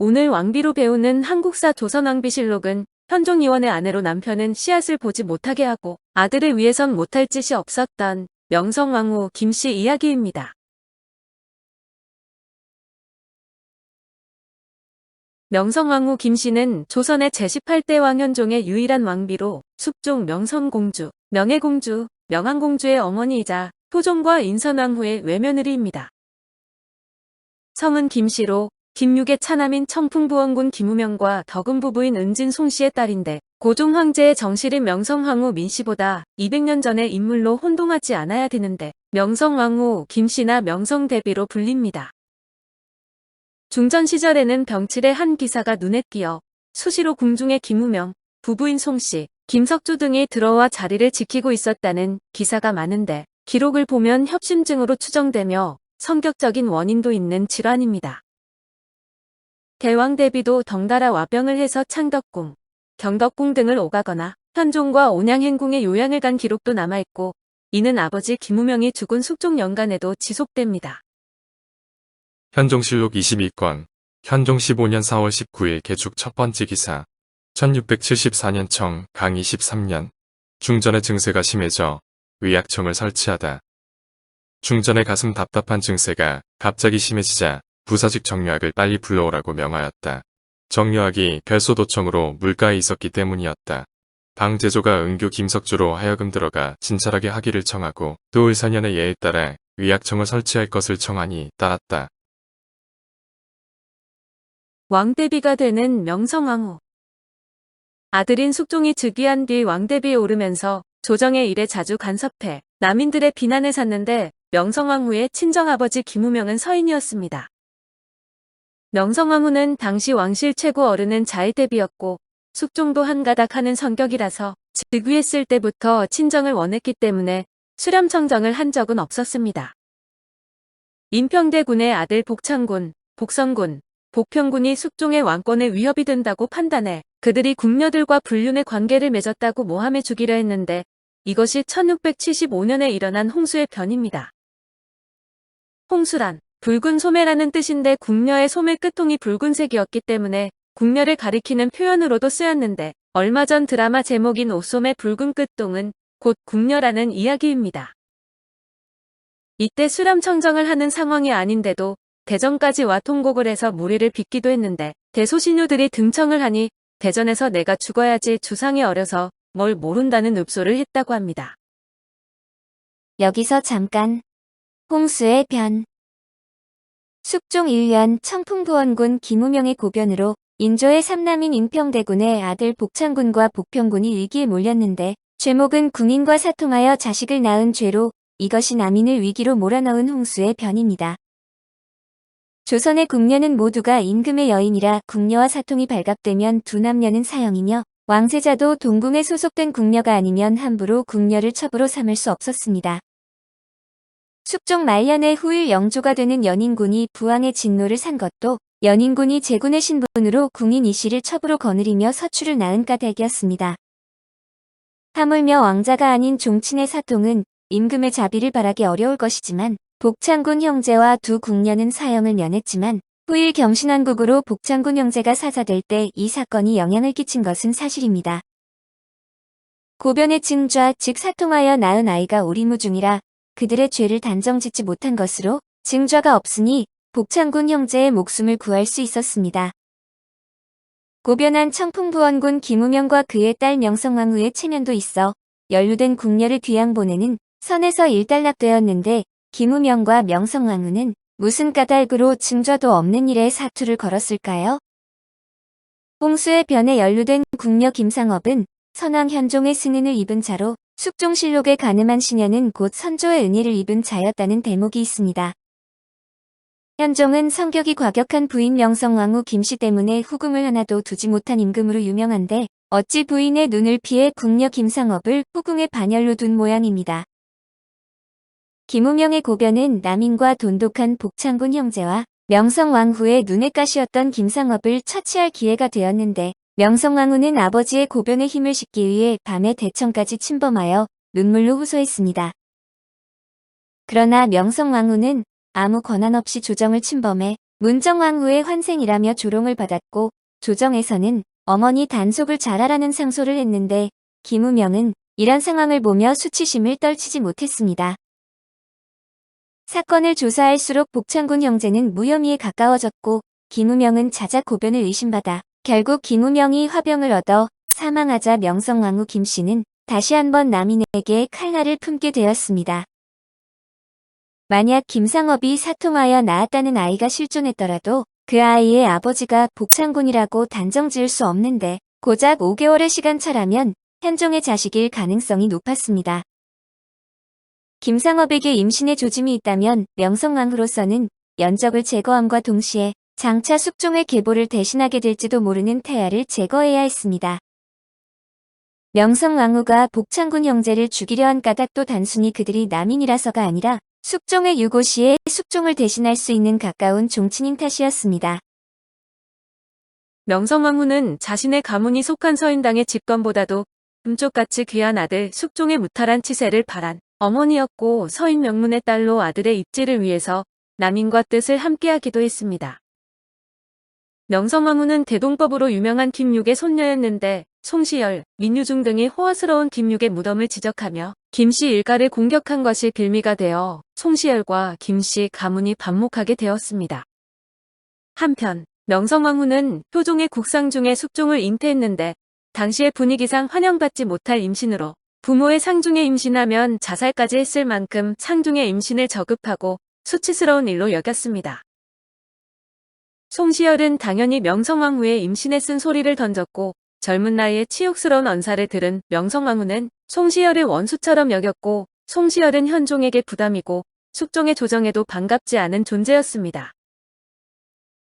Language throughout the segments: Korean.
오늘 왕비로 배우는 한국사 조선왕비실록은 현종의원의 아내로 남편은 씨앗을 보지 못하게 하고 아들을 위해선 못할 짓이 없었던 명성황후 김씨 이야기입니다. 명성황후 김씨는 조선의 제18대 왕 현종의 유일한 왕비로 숙종 명성공주, 명예공주, 명안공주의 어머니이자 효종과 인선왕후의 외며느리입니다. 성은 김씨로 김육의 차남인 청풍부원군 김우명과 덕은 부부인 은진 송씨의 딸인데 고종 황제의 정실인 명성황후 민씨보다 200년 전의 인물로 혼동하지 않아야 되는데 명성황후 김씨나 명성대비로 불립니다. 중전 시절에는 병칠의 한 기사가 눈에 띄어 수시로 궁중의 김우명, 부부인 송씨, 김석주 등이 들어와 자리를 지키고 있었다는 기사가 많은데 기록을 보면 협심증으로 추정되며 성격적인 원인도 있는 질환입니다. 대왕 대비도 덩달아 와병을 해서 창덕궁, 경덕궁 등을 오가거나 현종과 온양행궁의 요양을 간 기록도 남아있고 이는 아버지 김우명이 죽은 숙종 연간에도 지속됩니다. 현종실록 22권 현종 15년 4월 19일 개축 첫 번째 기사 1674년 청 강희 13년 중전의 증세가 심해져 의약청을 설치하다. 중전의 가슴 답답한 증세가 갑자기 심해지자 부사직 정유학을 빨리 불러오라고 명하였다. 정유학이 별소도청으로 물가에 있었기 때문이었다. 방제조가 은교 김석주로 하여금 들어가 진찰하게 하기를 청하고 또 의사년의 예에 따라 의약청을 설치할 것을 청하니 따랐다. 왕대비가 되는 명성황후. 아들인 숙종이 즉위한 뒤 왕대비에 오르면서 조정의 일에 자주 간섭해 남인들의 비난을 샀는데 명성황후의 친정아버지 김우명은 서인이었습니다. 명성황후는 당시 왕실 최고 어른은 자의대비였고 숙종도 한가닥하는 성격이라서 즉위했을 때부터 친정을 원했기 때문에 수렴청정을 한 적은 없었습니다. 인평대군의 아들 복창군, 복성군, 복평군이 숙종의 왕권에 위협이 된다고 판단해 그들이 궁녀들과 불륜의 관계를 맺었다고 모함해 주기로 했는데 이것이 1675년에 일어난 홍수의 변입니다. 홍수란 붉은 소매라는 뜻인데 궁녀의 소매 끝통이 붉은색이었기 때문에 궁녀를 가리키는 표현으로도 쓰였는데 얼마 전 드라마 제목인 옷소매 붉은 끝동은 곧 궁녀라는 이야기입니다. 이때 수렴청정을 하는 상황이 아닌데도 대전까지 와 통곡을 해서 무리를 빚기도 했는데 대소신료들이 등청을 하니 대전에서 내가 죽어야지 주상이 어려서 뭘 모른다는 읍소를 했다고 합니다. 여기서 잠깐. 홍수의 변. 숙종 1년 청풍부원군 김우명의 고변으로 인조의 삼남인 인평대군의 아들 복창군과 복평군이 위기에 몰렸는데 죄목은 궁인과 사통하여 자식을 낳은 죄로 이것이 남인을 위기로 몰아넣은 홍수의 변입니다. 조선의 궁녀는 모두가 임금의 여인이라 궁녀와 사통이 발각되면 두 남녀는 사형이며 왕세자도 동궁에 소속된 궁녀가 아니면 함부로 궁녀를 첩으로 삼을 수 없었습니다. 숙종 말년에 후일 영조가 되는 연인군이 부왕의 진노를 산 것도 연인군이 제군의 신분으로 궁인 이씨를 첩으로 거느리며 서출을 낳은 까닭이었습니다. 하물며 왕자가 아닌 종친의 사통은 임금의 자비를 바라기 어려울 것이지만 복창군 형제와 두 궁녀는 사형을 면했지만 후일 경신왕국으로 복창군 형제가 사사될 때 이 사건이 영향을 끼친 것은 사실입니다. 고변의 증좌 즉 사통하여 낳은 아이가 오리무 중이라 그들의 죄를 단정짓지 못한 것으로 증좌가 없으니 복창군 형제의 목숨을 구할 수 있었습니다. 고변한 청풍부원군 김우명과 그의 딸 명성황후의 체면도 있어 연루된 궁녀를 귀양 보내는 선에서 일단락되었는데 김우명과 명성황후는 무슨 까닭으로 증좌도 없는 일에 사투를 걸었을까요? 홍수의 변에 연루된 궁녀 김상업은 선왕 현종의 승인을 입은 자로 숙종실록에 가늠한 시녀는 곧 선조의 은혜를 입은 자였다는 대목이 있습니다. 현종은 성격이 과격한 부인 명성황후 김씨 때문에 후궁을 하나도 두지 못한 임금으로 유명한데 어찌 부인의 눈을 피해 궁녀 김상업을 후궁의 반열로 둔 모양입니다. 김우명의 고변은 남인과 돈독한 복창군 형제와 명성왕후의 눈의 가시였던 김상업을 처치할 기회가 되었는데 명성왕후는 아버지의 고변에 힘을 싣기 위해 밤에 대청까지 침범하여 눈물로 호소했습니다. 그러나 명성왕후는 아무 권한 없이 조정을 침범해 문정왕후의 환생이라며 조롱을 받았고 조정에서는 어머니 단속을 잘하라는 상소를 했는데 김우명은 이런 상황을 보며 수치심을 떨치지 못했습니다. 사건을 조사할수록 복창군 형제는 무혐의에 가까워졌고 김우명은 자작 고변을 의심받아 결국 김우명이 화병을 얻어 사망하자 명성왕후 김씨는 다시 한번 남인에게 칼날을 품게 되었습니다. 만약 김상업이 사통하여 낳았다는 아이가 실존했더라도 그 아이의 아버지가 복창군이라고 단정 지을 수 없는데 고작 5개월의 시간차라면 현종의 자식일 가능성이 높았습니다. 김상업에게 임신의 조짐이 있다면 명성왕후로서는 연적을 제거함과 동시에 장차 숙종의 계보를 대신하게 될지도 모르는 태아를 제거해야 했습니다. 명성왕후가 복창군 형제를 죽이려 한 까닭도 단순히 그들이 남인이라서가 아니라 숙종의 유고 시에 숙종을 대신할 수 있는 가까운 종친인 탓이었습니다. 명성왕후는 자신의 가문이 속한 서인당의 집권보다도 금쪽같이 귀한 아들 숙종의 무탈한 치세를 바란 어머니였고 서인 명문의 딸로 아들의 입지를 위해서 남인과 뜻을 함께하기도 했습니다. 명성왕후는 대동법으로 유명한 김육의 손녀였는데 송시열, 민유중 등이 호화스러운 김육의 무덤을 지적하며 김씨 일가를 공격한 것이 빌미가 되어 송시열과 김씨 가문이 반목하게 되었습니다. 한편 명성왕후는 효종의 국상 중에 숙종을 잉태했는데 당시의 분위기상 환영받지 못할 임신으로 부모의 상중에 임신하면 자살까지 했을 만큼 상중의 임신을 저급하고 수치스러운 일로 여겼습니다. 송시열은 당연히 명성왕후의 임신에 쓴 소리를 던졌고 젊은 나이에 치욕스러운 언사를 들은 명성왕후는 송시열을 원수처럼 여겼고 송시열은 현종에게 부담이고 숙종의 조정에도 반갑지 않은 존재였습니다.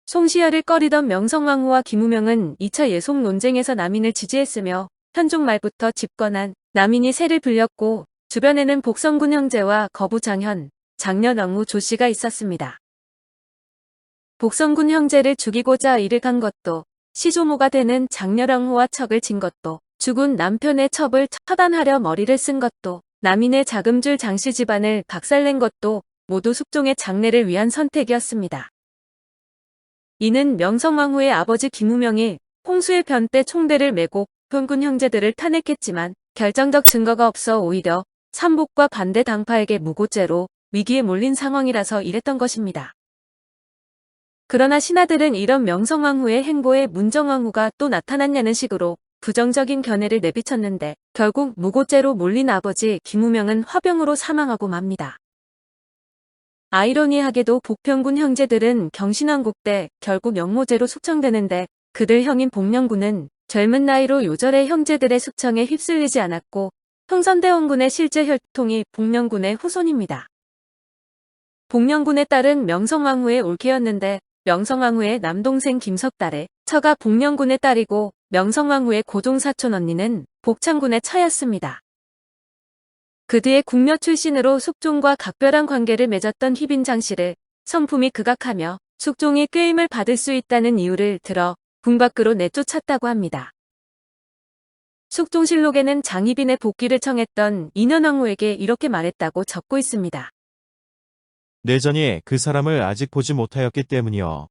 송시열을 꺼리던 명성왕후와 김우명은 2차 예속 논쟁에서 남인을 지지했으며 현종 말부터 집권한 남인이 세를 불렸고 주변에는 복성군 형제와 거부장현, 장년왕후 조씨가 있었습니다. 복성군 형제를 죽이고자 일을 한 것도 시조모가 되는 장렬왕후와 척을 진 것도 죽은 남편의 첩을 처단하려 머리를 쓴 것도 남인의 자금줄 장씨 집안을 박살낸 것도 모두 숙종의 장래를 위한 선택이었습니다. 이는 명성왕후의 아버지 김우명이 홍수의 변 때 총대를 메고 복성군 형제들을 탄핵했지만 결정적 증거가 없어 오히려 삼복과 반대 당파에게 무고죄로 위기에 몰린 상황이라서 이랬던 것입니다. 그러나 신하들은 이런 명성왕후의 행보에 문정왕후가 또 나타났냐는 식으로 부정적인 견해를 내비쳤는데 결국 무고죄로 몰린 아버지 김우명은 화병으로 사망하고 맙니다. 아이러니하게도 복평군 형제들은 경신왕국 때 결국 영모죄로 숙청되는데 그들 형인 복령군은 젊은 나이로 요절의 형제들의 숙청에 휩쓸리지 않았고 흥선대원군의 실제 혈통이 복령군의 후손입니다. 복령군의 딸은 명성왕후의 올케였는데 명성왕후의 남동생 김석달의 처가 복령군의 딸이고 명성왕후의 고종사촌 언니는 복창군의 처였습니다. 그 뒤에 궁녀 출신으로 숙종과 각별한 관계를 맺었던 희빈장씨를 성품이 극악하며 숙종이 꾀임을 받을 수 있다는 이유를 들어 궁 밖으로 내쫓았다고 합니다. 숙종실록에는 장희빈의 복귀를 청했던 인현왕후에게 이렇게 말했다고 적고 있습니다. 내전이 그 사람을 아직 보지 못하였기 때문이요.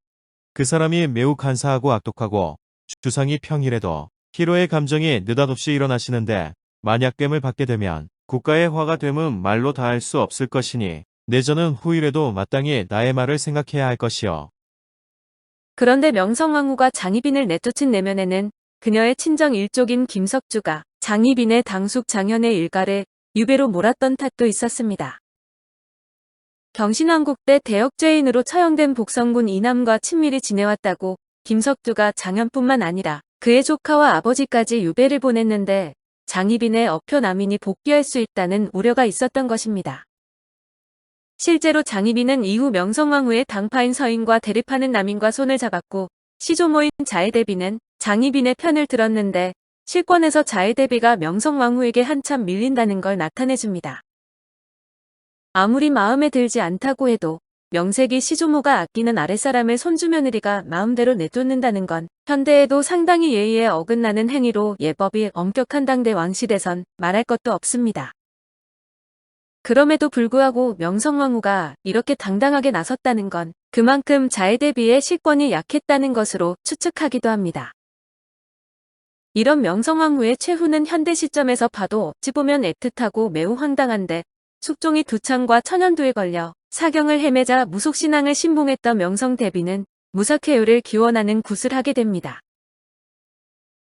그 사람이 매우 간사하고 악독하고 주상이 평일에도 희로의 감정이 느닷없이 일어나시는데 만약 깸을 받게 되면 국가의 화가 됨은 말로 다할 수 없을 것이니 내전은 후일에도 마땅히 나의 말을 생각해야 할 것이요. 그런데 명성왕후가 장희빈을 내쫓은 내면에는 그녀의 친정 일족인 김석주가 장희빈의 당숙 장현의 일가를 유배로 몰았던 탓도 있었습니다. 경신왕국 때 대역죄인으로 처형된 복성군 이남과 친밀히 지내왔다고 김석주가 장현뿐만 아니라 그의 조카와 아버지까지 유배를 보냈는데 장희빈의 어표 남인이 복귀할 수 있다는 우려가 있었던 것입니다. 실제로 장희빈은 이후 명성왕후의 당파인 서인과 대립하는 남인과 손을 잡았고 시조모인 자해대비는 장희빈의 편을 들었는데 실권에서 자해대비가 명성왕후에게 한참 밀린다는 걸 나타내줍니다. 아무리 마음에 들지 않다고 해도 명색이 시조모가 아끼는 아랫사람을 손주며느리가 마음대로 내쫓는다는 건 현대에도 상당히 예의에 어긋나는 행위로 예법이 엄격한 당대 왕실에선 말할 것도 없습니다. 그럼에도 불구하고 명성황후가 이렇게 당당하게 나섰다는 건 그만큼 자에 대비해 실권이 약했다는 것으로 추측하기도 합니다. 이런 명성황후의 최후는 현대 시점에서 봐도 어찌 보면 애틋하고 매우 황당한데 숙종이 두창과 천연두에 걸려 사경을 헤매자 무속신앙을 신봉했던 명성대비는 무사쾌유를 기원하는 굿을 하게 됩니다.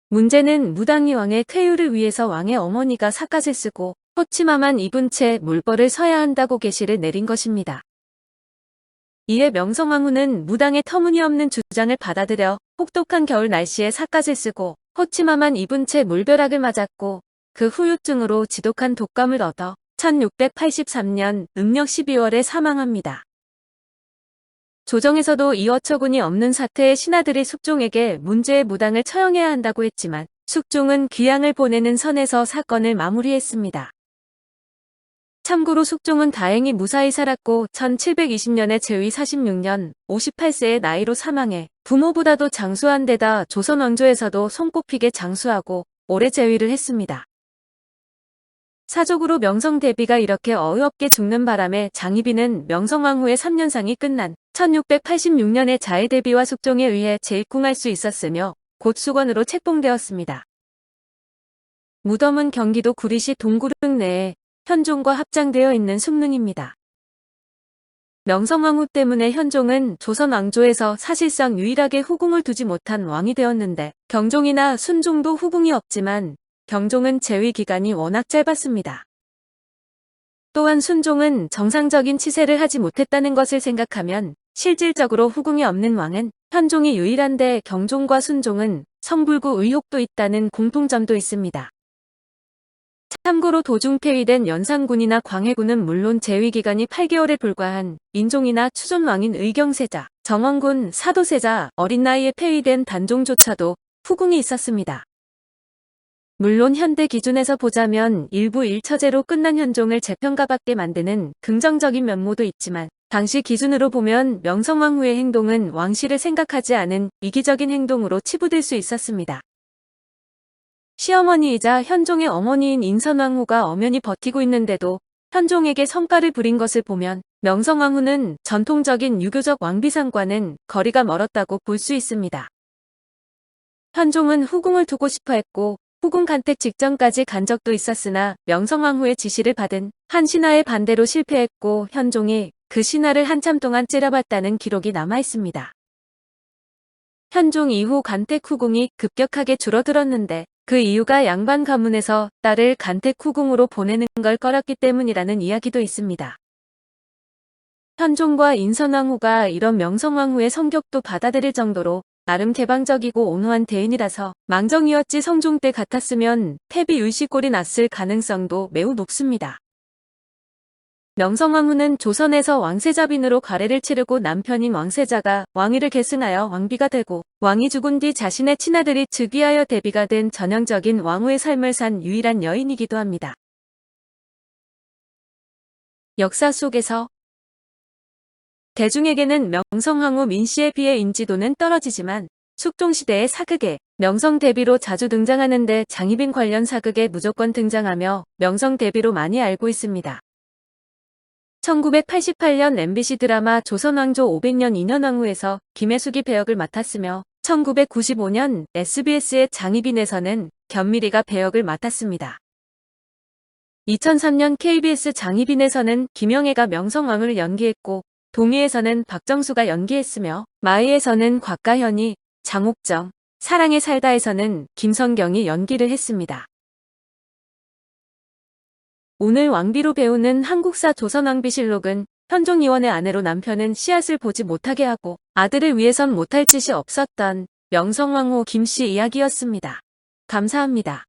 문제는 무당이왕의 쾌유를 위해서 왕의 어머니가 삿갓을 쓰고 호치마만 입은 채 물벌을 서야 한다고 계시를 내린 것입니다. 이에 명성황후는 무당의 터무니없는 주장을 받아들여 혹독한 겨울 날씨에 삿갓을 쓰고 호치마만 입은 채 물벼락을 맞았고 그 후유증으로 지독한 독감을 얻어 1683년 음력 12월에 사망합니다. 조정에서도 이 어처구니 없는 사태의 신하들이 숙종에게 문제의 무당을 처형해야 한다고 했지만 숙종은 귀양을 보내는 선에서 사건을 마무리했습니다. 참고로 숙종은 다행히 무사히 살았고 1720년에 제위 46년 58세의 나이로 사망해 부모보다도 장수한 데다 조선 왕조에서도 손꼽히게 장수하고 오래 재위를 했습니다. 사족으로 명성대비가 이렇게 어이없게 죽는 바람에 장희빈은 명성황후의 3년상이 끝난 1686년에 자의대비와 숙종에 의해 재입궁할 수 있었으며 곧 수건으로 책봉되었습니다. 무덤은 경기도 구리시 동구릉 내에 현종과 합장되어 있는 숭릉입니다. 명성황후 때문에 현종은 조선 왕조에서 사실상 유일하게 후궁을 두지 못한 왕이 되었는데 경종이나 순종도 후궁이 없지만 경종은 재위 기간이 워낙 짧았습니다. 또한 순종은 정상적인 치세를 하지 못했다는 것을 생각하면 실질적으로 후궁이 없는 왕은 현종이 유일한데 경종과 순종은 성불구 의혹도 있다는 공통점도 있습니다. 참고로 도중 폐위된 연산군이나 광해군은 물론 재위기간이 8개월에 불과한 인종이나 추존왕인 의경세자, 정원군, 사도세자, 어린 나이에 폐위된 단종조차도 후궁이 있었습니다. 물론 현대 기준에서 보자면 일부 일처제로 끝난 현종을 재평가받게 만드는 긍정적인 면모도 있지만 당시 기준으로 보면 명성황후의 행동은 왕실을 생각하지 않은 이기적인 행동으로 치부될 수 있었습니다. 시어머니이자 현종의 어머니인 인선왕후가 엄연히 버티고 있는데도 현종에게 성과를 부린 것을 보면 명성황후는 전통적인 유교적 왕비상과는 거리가 멀었다고 볼 수 있습니다. 현종은 후궁을 두고 싶어 했고 후궁 간택 직전까지 간 적도 있었으나 명성황후의 지시를 받은 한 신하의 반대로 실패했고 현종이 그 신하를 한참 동안 찌려봤다는 기록이 남아있습니다. 현종 이후 간택 후궁이 급격하게 줄어들었는데 그 이유가 양반 가문에서 딸을 간택 후궁으로 보내는 걸 꺼렸기 때문이라는 이야기도 있습니다. 현종과 인선왕후가 이런 명성황후의 성격도 받아들일 정도로 나름 개방적이고 온화한 대인이라서 망정이었지 성종 때 같았으면 태비 율시꼴이 났을 가능성도 매우 높습니다. 명성황후는 조선에서 왕세자빈으로 가래를 치르고 남편인 왕세자가 왕위를 계승하여 왕비가 되고 왕이 죽은 뒤 자신의 친아들이 즉위하여 대비가 된 전형적인 왕후의 삶을 산 유일한 여인이기도 합니다. 역사 속에서 대중에게는 명성황후 민씨에 비해 인지도는 떨어지지만 숙종시대의 사극에 명성대비로 자주 등장하는데 장희빈 관련 사극에 무조건 등장하며 명성대비로 많이 알고 있습니다. 1988년 MBC 드라마 조선왕조 500년 인현왕후에서 김혜숙이 배역을 맡았으며 1995년 SBS의 장희빈에서는 견미리가 배역을 맡았습니다. 2003년 KBS 장희빈에서는 김영애가 명성왕후를 연기했고 동의에서는 박정수가 연기했으며 마이에서는 곽가현이, 장옥정, 사랑에 살다에서는 김성경이 연기를 했습니다. 오늘 왕비로 배우는 한국사 조선왕비실록은 현종 의원의 아내로 남편은 씨앗을 보지 못하게 하고 아들을 위해선 못할 짓이 없었던 명성황후 김씨 이야기였습니다. 감사합니다.